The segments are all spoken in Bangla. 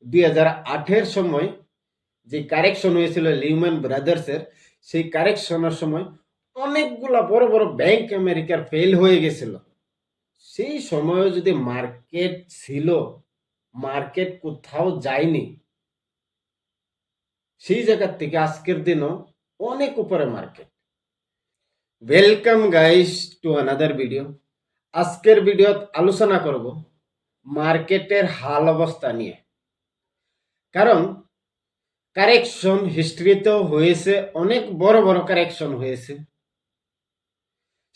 2008-এর সময় যে কারেকশন হয়েছিল লিহম্যান ব্রাদার্সের, সেই কারেকশনের সময় অনেকগুলা বড় বড় ব্যাংক আমেরিকার ফেল হয়ে গেছিল। সেই সময়ও যদি মার্কেট ছিল, মার্কেট কোথাও যায়নি, সেই জায়গার থেকে আজকের দিনও অনেক উপরে market. Welcome guys to another video. আজকের ভিডিওত আলোচনা করব মার্কেটের হাল অবস্থা নিয়ে। কারণ কারেকশন হিস্ট্রিতেও হয়েছে, অনেক বড় বড় কারেকশন হয়েছে।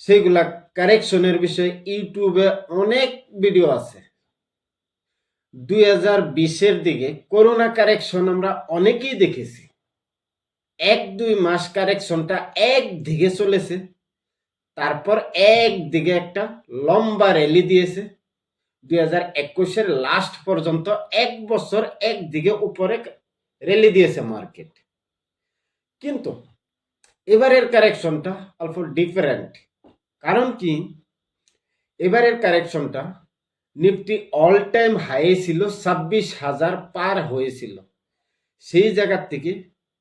সেইগুলা কারেকশনের বিষয়ে ইউটিউবে অনেক ভিডিও আছে। 2020-এর দিকে করোনা কারেকশন আমরা অনেকেই দেখেছি। 1-2 মাস কারেকশনটা একদিকে চলেছে, তারপর একদিকে একটা লম্বা র্যালি দিয়েছে। 2021-এর লাস্ট পর্যন্ত 1 বছর একদিকে উপরে র্যালি দিয়েছে মার্কেট। কিন্তু এবারের কারেকশনটা অল্প ডিফারেন্ট। কারণ কি, এবারের কারেকশনটা নিফটি অল টাইম হাই ছিল, 26,000 পার হয়েছিল। সেই জায়গার থেকে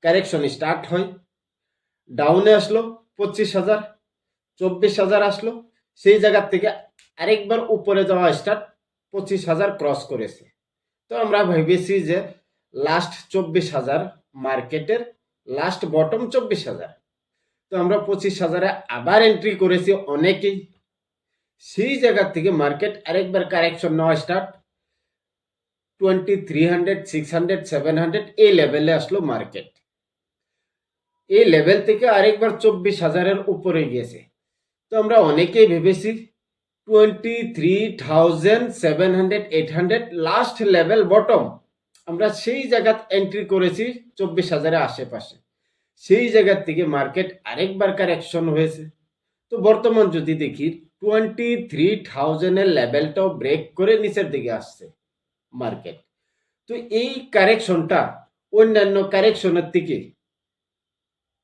কারেকশন স্টার্ট হয়, ডাউনে আসলো 25,000, 24,000 আসলো। সেই জায়গার থেকে আরেকবার উপরে যাওয়া স্টার্ট, 25,000 ক্রস করেছে। তো আমরা ভেবেছি যে লাস্ট 24,000 মার্কেটের লাস্ট বটম 24,000। তো আমরা 25,000-এ আবার এন্ট্রি করেছি অনেকেই। সেই জায়গা থেকে মার্কেট আরেকবার কারেকশন নেওয়া স্টার্ট, 2300, 600, 700 এই লেভেলে আসলো মার্কেট। এই লেভেল থেকে আরেকবার 24,000-এর উপরে গিয়েছে। তো আমরা অনেকেই ভেবেছি 23,700, 800 লাস্ট লেভেল বটম। আমরা সেই জায়গা এন্ট্রি করেছি 24,000-এর আশেপাশে। সেই জায়গার থেকে মার্কেট আরেকবার কারেকশন হয়েছে। তো বর্তমান যদি দেখি 23,000-এর লেভেলটাও ব্রেক করে নিচের দিকে আসছে মার্কেট। তো এই কারেকশনটা অন্যান্য কারেকশনের থেকে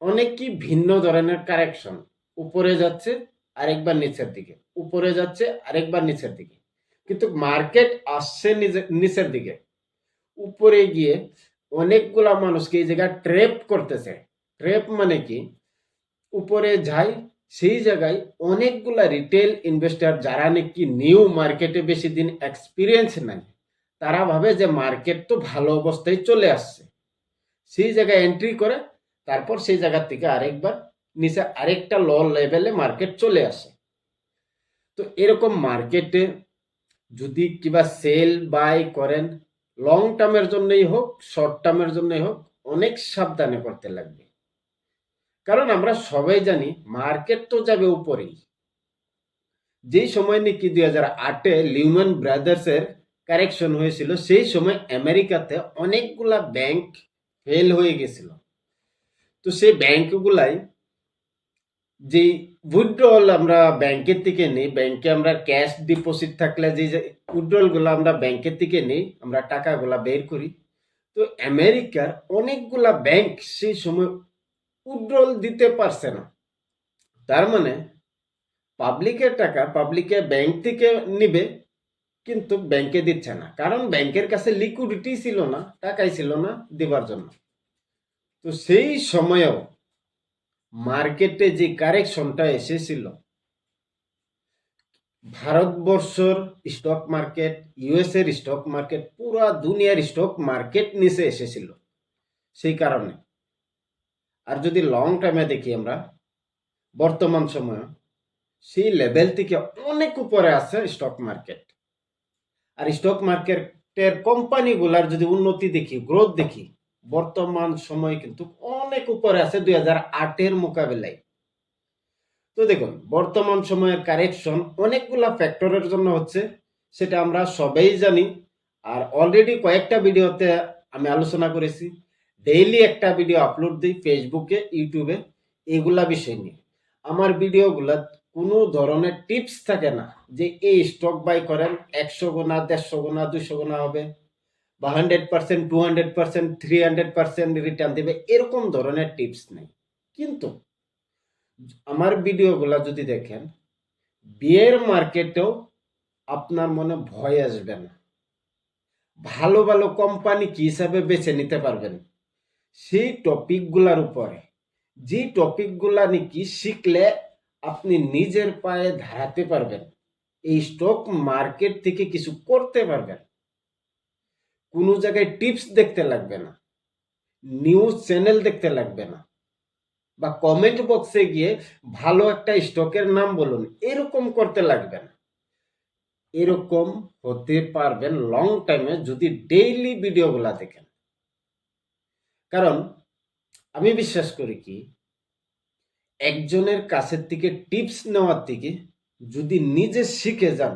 অনেক কি ভিন্ন ধরনের কারেকশন। উপরে যাচ্ছে আরেকবার নিচের দিকে, উপরে যাচ্ছে আরেকবার নিচের দিকে, কিন্তু মার্কেট আসছে নিচের দিকে। উপরে গিয়ে অনেকগুলা মানুষকে এই জায়গায় ট্র্যাপ করতেছে। ট্র্যাপ মানে কি, উপরে যায় সেই জায়গায় অনেকগুলা রিটেল ইনভেস্টর যারা নাকি নিউ মার্কেটে বেশি দিন এক্সপিরিয়েন্স নাই, তারা ভাবে যে মার্কেট তো ভালো অবস্থায় চলে আসছে। সেই জায়গায় এন্ট্রি করে তারপর সেই জায়গা থেকে আরেকবার নিচে আরেকটা লো লেভেলে মার্কেট চলে আসে। তো এরকম মার্কেটে যদি কিবা সেল বাই করেন, লং টার্মের জন্যই হোক শর্ট টার্মের জন্যই হোক, অনেক সাবধানে করতে লাগবে। কারণ আমরা সবাই জানি মার্কেট তো যাবে উপরেই। যেই সময় নাকি 2008-এ লিহম্যান ব্রাদার্সের কারেকশন হয়েছিল, সেই সময় আমেরিকাতে অনেকগুলা ব্যাংক ফেল হয়ে গেছিল। তো সেই ব্যাংকগুলাই যে উইথড্রল আমরা ব্যাংকের থেকে নিই, ব্যাংকে আমরা ক্যাশ ডিপোজিট থাকলে যে উইথড্রলগুলো আমরা ব্যাংকের থেকে নিই, আমরা টাকাগুলা বের করি। তো আমেরিকার অনেকগুলা ব্যাংক সেই সময় উইথড্রল দিতে পারছে না। তার মানে পাবলিকের টাকা পাবলিকে ব্যাংক থেকে নিবে, কিন্তু ব্যাংকে দিচ্ছে না, কারণ ব্যাংকের কাছে লিকুইডিটি ছিল না, টাকাই ছিল না দেবার জন্য। তো সেই সময়েও মার্কেটে যে কারেকশনটা এসেছিল, ভারতবর্ষের স্টক মার্কেট, ইউএস এর স্টক মার্কেট, পুরা দুনিয়ার স্টক মার্কেট নিচে এসেছিল সেই কারণে। আর যদি লং টার্মে দেখি আমরা, বর্তমান সময়ে সেই লেভেল থেকে অনেক উপরে আছে স্টক মার্কেট। আর স্টক মার্কেটের কোম্পানিগুলার যদি উন্নতি দেখি, গ্রোথ দেখি, বর্তমান সময় কিন্তু অনেক উপরে আছে 2008-এর মোকাবেলায়। তো দেখুন, বর্তমান সময়ের কারেকশন অনেকগুলা ফ্যাক্টরের জন্য হচ্ছে, সেটা আমরা সবাই জানি। আর অলরেডি কয়েকটা ভিডিওতে আমি আলোচনা করেছি। ডেইলি একটা ভিডিও আপলোড দিই ফেসবুকে, ইউটিউবে, এগুলা বিষয় নিয়ে। আমার ভিডিওগুলা কোনো ধরনের টিপস থাকে না যে এই স্টক বাই করেন 100 গুণা, 150 গুণা, 200 গুণা হবে, বা 100%, 200%, 300% রিটার্ন দেবে, এরকম ধরনের টিপস নেই। কিন্তু আমার ভিডিওগুলা যদি দেখেন, বিয়ের মার্কেটেও আপনার মনে ভয় আসবে না। ভালো ভালো কোম্পানি কি হিসাবে বেছে নিতে পারবেন, সেই টপিকগুলার উপরে, যে টপিকগুলা নাকি শিখলে আপনি নিজের পায়ে দাঁড়াতে পারবেন, এই স্টক মার্কেট থেকে কিছু করতে পারবেন। কোনো জায়গায় টিপস দেখতে লাগবে না, নিউজ চ্যানেল দেখতে লাগবে না, বা কমেন্ট বক্সে গিয়ে ভালো একটা স্টকের নাম বলুন এরকম করতে লাগবে না। এরকম হতে পারবেন লং টাইমে যদি ডেইলি ভিডিওগুলা দেখেন। কারণ আমি বিশ্বাস করি কি, একজনের কাছের থেকে টিপস নেওয়ার থেকে যদি নিজে শিখে যান,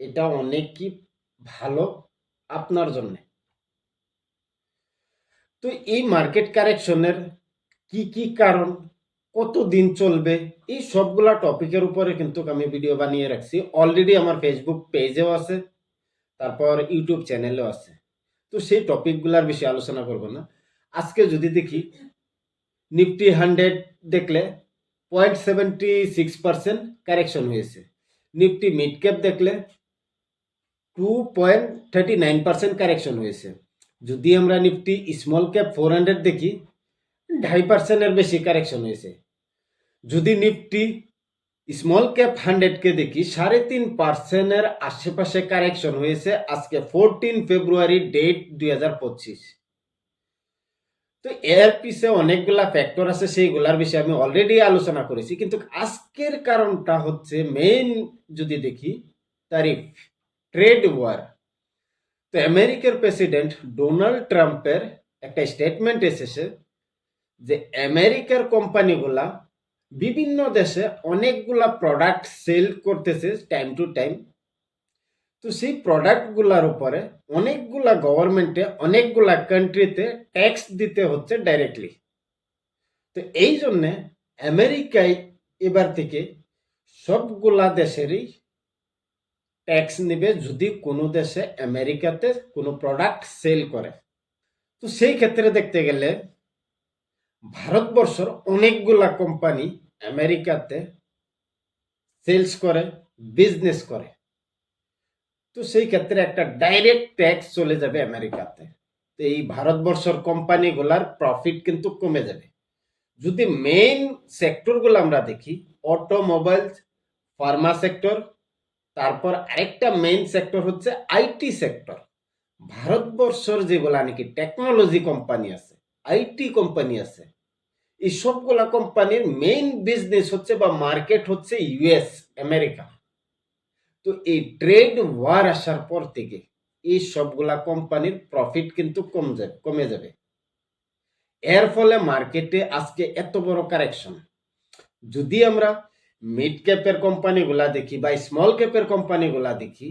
এটা অনেকই ভালো আপনার জন্য। তো এই মার্কেট কারেকশনের কি কি কারণ, কতদিন চলবে, এই সবগুলা টপিকের উপরে কিন্তু আমি ভিডিও বানিয়ে রাখছি। অলরেডি আমার ফেসবুক পেজেও আছে, তারপর ইউটিউব চ্যানেলেও আছে। তো সেই টপিকগুলার বিষয়ে আলোচনা করব না। আজকে যদি দেখি নিফটি 100 দেখলে 0.76% কারেকশন হয়েছে। নিফটি মিড ক্যাপ দেখলে 2.39% কারেকশন হয়েছে। যদি আমরা নিফটি স্মল ক্যাপ 400 দেখি 2.5%-এর বেশি কারেকশন হয়েছে। যদি নিফটি স্মল ক্যাপ 100-কে দেখি 3.5%-এর আশেপাশে কারেকশন হয়েছে আজকে 14 ফেব্রুয়ারি ডেট 2025। তো এর পিছে অনেকগুলা ফ্যাক্টর আছে, সেইগুলার বিষয়ে আমি অলরেডি আলোচনা করেছি। কিন্তু আজকের কারণটা হচ্ছে মেইন, যদি দেখি তারিফ, ট্রেড ওয়ার। তো আমেরিকার প্রেসিডেন্ট ডোনাল্ড ট্রাম্পের একটা স্টেটমেন্ট এসেছে যে আমেরিকার কোম্পানিগুলা বিভিন্ন দেশে অনেকগুলা প্রোডাক্ট সেল করতেছে টাইম টু টাইম। তো সেই প্রোডাক্টগুলার উপরে অনেকগুলা গভর্নমেন্টে অনেকগুলা কান্ট্রিতে ট্যাক্স দিতে হচ্ছে ডাইরেক্টলি। তো এই জন্যে আমেরিকায় এবার থেকে সবগুলা দেশেরই ট্যাক্স নেবে যদি কোনো দেশে আমেরিকাতে কোনো প্রোডাক্ট সেল করে। তো সেই ক্ষেত্রে দেখতে গেলে ভারতবর্ষের অনেকগুলা কোম্পানি আমেরিকাতে সেলস করে, বিজনেস করে। তো সেই ক্ষেত্রে একটা ডাইরেক্ট ট্যাক্স চলে যাবে আমেরিকাতে। তো এই ভারতবর্ষের কোম্পানিগুলার প্রফিট কিন্তু কমে যাবে। যদি মেইন সেক্টরগুলো আমরা দেখি, অটোমোবাইল, ফার্মা সেক্টর, তারপর আরেকটা মেইন সেক্টর হচ্ছে আইটি সেক্টর। ভারতবর্ষের যেগুলা নাকি টেকনোলজি কোম্পানি আছে, আইটি কোম্পানি আছে, এই সবগুলা কোম্পানির মেইন বিজনেস হচ্ছে বা মার্কেট হচ্ছে ইউএস, আমেরিকা। তো এই ট্রেড ওয়ার আসার পর থেকে এই সবগুলা কোম্পানির প্রফিট কিন্তু কমে যাবে। এর ফলে মার্কেটে আজকে এত বড় কারেকশন। যদি আমরা মিড ক্যাপের কোম্পানিগুলা দেখি বা স্মল ক্যাপের কোম্পানিগুলা দেখি,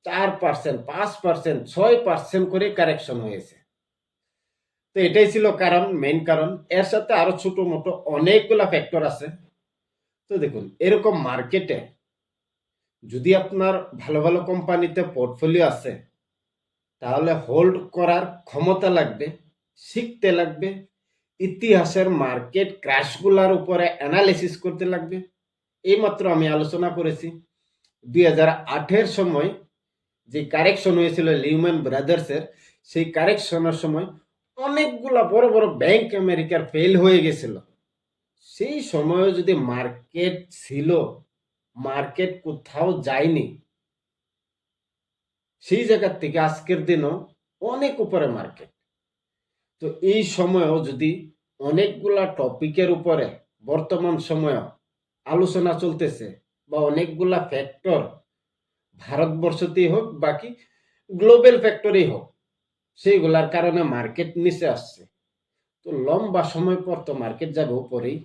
4%, 5%, 6% করে কারেকশন হয়েছে। তো এটাই ছিল কারণ, মেইন কারণ। এর সাথে আরো ছোট মোটো অনেকগুলা ফ্যাক্টর আছে। তো দেখুন, এরকম মার্কেটে যদি আপনার ভালো ভালো কোম্পানিতে পোর্টফোলিও আছে, তাহলে হোল্ড করার ক্ষমতা লাগবে, শিখতে লাগবে, ইতিহাসের মার্কেট ক্র্যাশগুলার উপরে অ্যানালিসিস করতে লাগবে। এইমাত্র আমি আলোচনা করেছি 2008-এর সময় যে কারেকশন হয়েছিল লিহম্যান ব্রাদার্সের, সেই কারেকশনের সময় অনেকগুলা বড় বড় ব্যাংক আমেরিকার ফেল হয়ে গেছিল। সেই সময়ও যদি মার্কেট ছিল, মার্কেট কোথাও যায়নি, সেই জায়গার থেকে আজকের দিনও অনেক উপরে মার্কেট। তো এই সময়ও যদি অনেকগুলা টপিকের উপরে বর্তমান সময়ে আলোচনা চলতেছে, বা অনেকগুলা ফ্যাক্টর ভারতবর্ষতেই হোক বাকি গ্লোবাল ফ্যাক্টরেই হোক, সেইগুলার কারণে মার্কেট নিচে আসছে। তো লম্বা সময় পর তো মার্কেট যাবে উপরেই।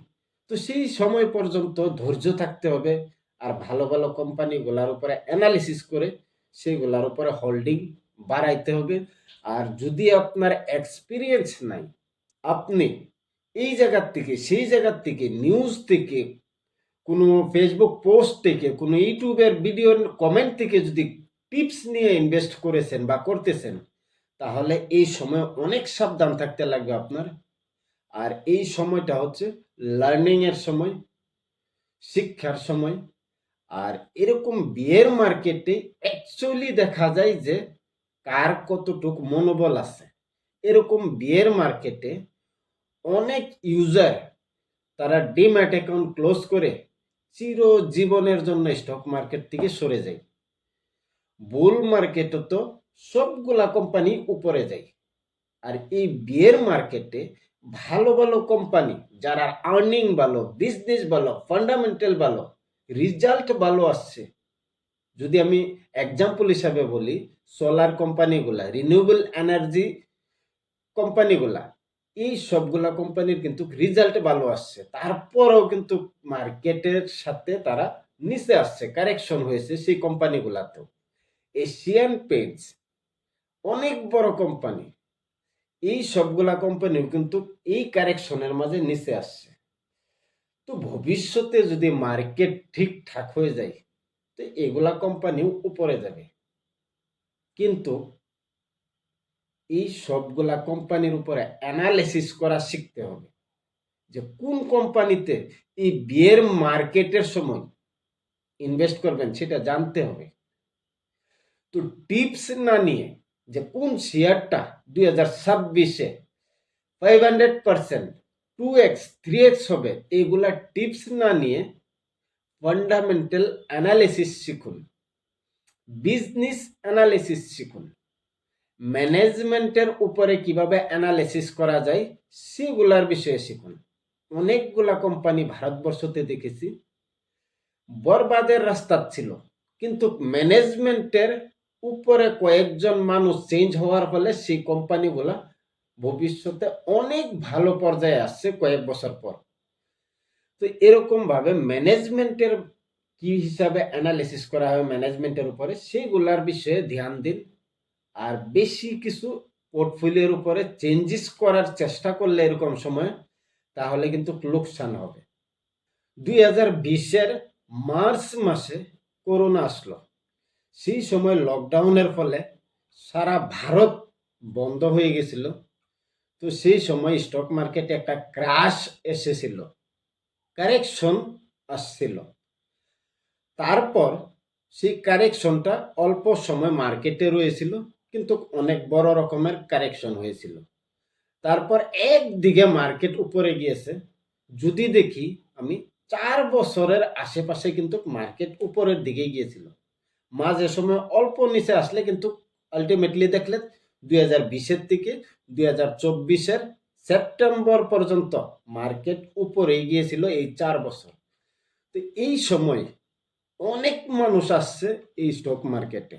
তো সেই সময় পর্যন্ত ধৈর্য থাকতে হবে, আর ভালো ভালো কোম্পানিগুলার উপরে অ্যানালিসিস করে সেইগুলার উপরে হোল্ডিং বাড়াইতে হবে। আর যদি আপনার এক্সপিরিয়েন্স নাই, আপনি এই জায়গার থেকে সেই জায়গার থেকে নিউজ থেকে, কোনো ফেসবুক পোস্ট থেকে, কোনো ইউটিউবের ভিডিওর কমেন্ট থেকে যদি টিপস নিয়ে ইনভেস্ট করেছেন বা করতেছেন, তাহলে এই সময় অনেক সাবধান থাকতে লাগবে আপনার। আর এই সময়টা হচ্ছে লার্নিং এর সময়, শিক্ষার সময়। আর এরকম বিয়ের মার্কেটে অ্যাকচুয়ালি দেখা যায় যে কার কতটুক মনোবল আছে। এরকম বিয়ের মার্কেটে অনেক ইউজার তারা ডিম্যাট অ্যাকাউন্ট ক্লোজ করে চিরজীবনের জন্য স্টক মার্কেট থেকে সরে যায়। বুল মার্কেটে তো সবগুলা কোম্পানি উপরে যায়, আর এই বিয়ের মার্কেটে ভালো ভালো কোম্পানি যারা আর্নিং ভালো, বিজনেস ভালো, ফান্ডামেন্টাল ভালো, রেজাল্ট ভালো আসছে। যদি আমি এক্সাম্পল হিসাবে বলি, সোলার কোম্পানিগুলা, রিনিউয়েবল এনার্জি কোম্পানিগুলা, এই সবগুলা কোম্পানির কিন্তু রেজাল্ট ভালো আসছে, তারপরেও কিন্তু মার্কেটের সাথে তারা নিচে আসছে, কারেকশন হয়েছে সেই কোম্পানিগুলাতেও। এশিয়ান পেইন্টস অনেক বড় কোম্পানি, এই সবগুলা কোম্পানিও কিন্তু এই কারেকশনের মাঝে নিচে আসছে। তো ভবিষ্যতে যদি মার্কেট ঠিকঠাক হয়ে যায় তো এগুলা কোম্পানিও উপরে যাবে। কিন্তু এই সবগুলা কোম্পানির উপরে অ্যানালিসিস করা শিখতে হবে, যে কোন কোম্পানিতে এই বিয়ের মার্কেটের সময় ইনভেস্ট করবেন সেটা জানতে হবে। তো টিপস না নিয়ে যে কোন শেয়ারটা 2026-এ 500%, 2x, 3x হবে, এগুলা টিপস না নিয়ে ফান্ডামেন্টাল অ্যানালিসিস শিখুন, বিজনেস অ্যানালিসিস শিখুন, ম্যানেজমেন্টের উপরে কিভাবে অ্যানালিসিস করা যায় সেগুলার বিষয়ে শিখুন। অনেকগুলা কোম্পানি ভারতবর্ষতে দেখেছি বরবাদের রাস্তা ছিল, কিন্তু ম্যানেজমেন্টের উপরে কয়েকজন মানুষ চেঞ্জ হওয়ার ফলে সেই কোম্পানিগুলা ভবিষ্যতে অনেক ভালো পর্যায়ে আসছে কয়েক বছর পর। তো এরকম ভাবে ম্যানেজমেন্টের কি হিসাবে অ্যানালিসিস করা হয় ম্যানেজমেন্টের উপরে, সেগুলার বিষয়ে ধ্যান দিন। আর বেশি কিছু পোর্টফোলিওর উপরে চেঞ্জেস করার চেষ্টা করলে এরকম সময়, তাহলে কিন্তু লোকসান হবে। 2020-এর মার্চ মাসে করোনা আসলো, সেই সময় লকডাউনের ফলে সারা ভারত বন্ধ হয়ে গেছিল। তো সেই সময় স্টক মার্কেটে একটা ক্র্যাশ এসেছিল, কারেকশন আসছিল। তারপর সেই কারেকশনটা অল্প সময় মার্কেটে রয়েছিল, কিন্তু অনেক বড় রকমের কারেকশন হয়েছিল। তারপর একদিকে মার্কেট উপরে গিয়েছে। যদি দেখি আমি 4 বছরের আশেপাশে কিন্তু মার্কেট উপরের দিকে গিয়েছিল। মাঝে সময় অল্প নিচে আসলে কিন্তু আলটিমেটলি দেখলে 2020-এর থেকে 2024-এর সেপ্টেম্বর পর্যন্ত মার্কেট উপরে গিয়েছিল এই 4 বছর। তো এই সময় অনেক মানুষ আসছে এই স্টক মার্কেটে।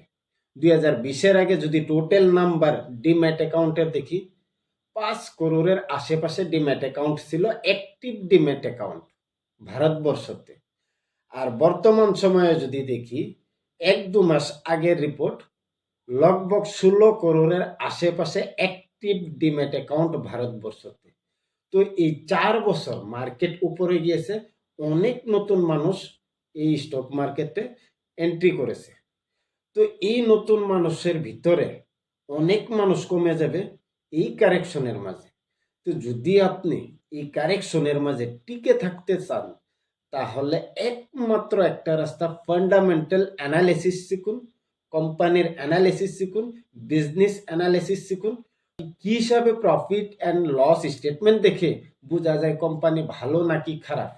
2020-এর আগে যদি টোটাল নাম্বার ডিম্যাট অ্যাকাউন্টের দেখি, 5 করোড়ের আশেপাশে ডিম্যাট অ্যাকাউন্ট ছিল, অ্যাক্টিভ ডিম্যাট অ্যাকাউন্ট ভারতবর্ষতে। আর বর্তমান সময়ে যদি দেখি 1-2 মাস আগের রিপোর্ট, লগভগ 16 করোড়ের আশেপাশে অ্যাক্টিভ ডিম্যাট অ্যাকাউন্ট ভারতবর্ষতে। তো এই 4 বছর মার্কেট উপরে গিয়েছে, অনেক নতুন মানুষ এই স্টক মার্কেটে এন্ট্রি করেছে। তো এই নতুন মানুষের ভিতরে অনেক মানুষ কমে যাবে এই কারেকশনের মাঝে। তো যদি আপনি এই কারেকশনের মাঝে টিকে থাকতে চান, তাহলে একমাত্র একটা রাস্তা, ফান্ডামেন্টাল অ্যানালিসিস শিখুন, কোম্পানির অ্যানালিসিস শিখুন, বিজনেস অ্যানালিসিস শিখুন। কি হিসাবে প্রফিট অ্যান্ড লস স্টেটমেন্ট দেখে বোঝা যায় কোম্পানি ভালো নাকি খারাপ।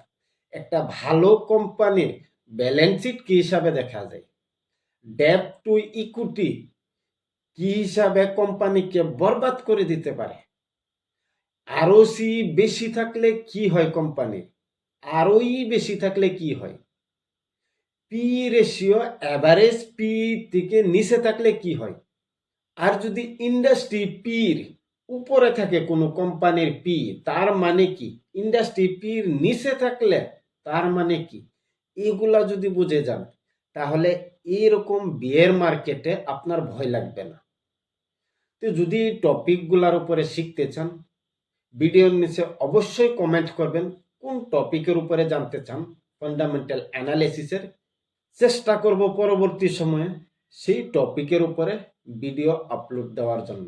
একটা ভালো কোম্পানির ব্যালেন্স শিট কি হিসাবে দেখা যায়, ডেট টু ইকুইটি কি হিসাবে কোম্পানিকে বরবাদ করে দিতে পারে, আরওসি বেশি থাকলে কি হয় কোম্পানির, আরওই বেশি থাকলে কি হয়, পি রেশিও অ্যাভারেজ পি থেকে নিচে থাকলে কি হয়, আর যদি ইন্ডাস্ট্রি পির উপরে থাকে কোনো কোম্পানির পি, তার মানে কি, ইন্ডাস্ট্রি পির নিচে থাকলে তার মানে কি, এগুলা যদি বুঝে যান, তাহলে এরকম বিয়ের মার্কেটে আপনার ভয় লাগবে না। তো যদি এই টপিকগুলোর উপরে শিখতে চান, ভিডিওর নিচে অবশ্যই কমেন্ট করবেন কোন টপিকের উপরে জানতে চান। ফান্ডামেন্টাল অ্যানালিসিসের চেষ্টা করব পরবর্তী সময়ে সেই টপিকের উপরে ভিডিও আপলোড দেওয়ার জন্য।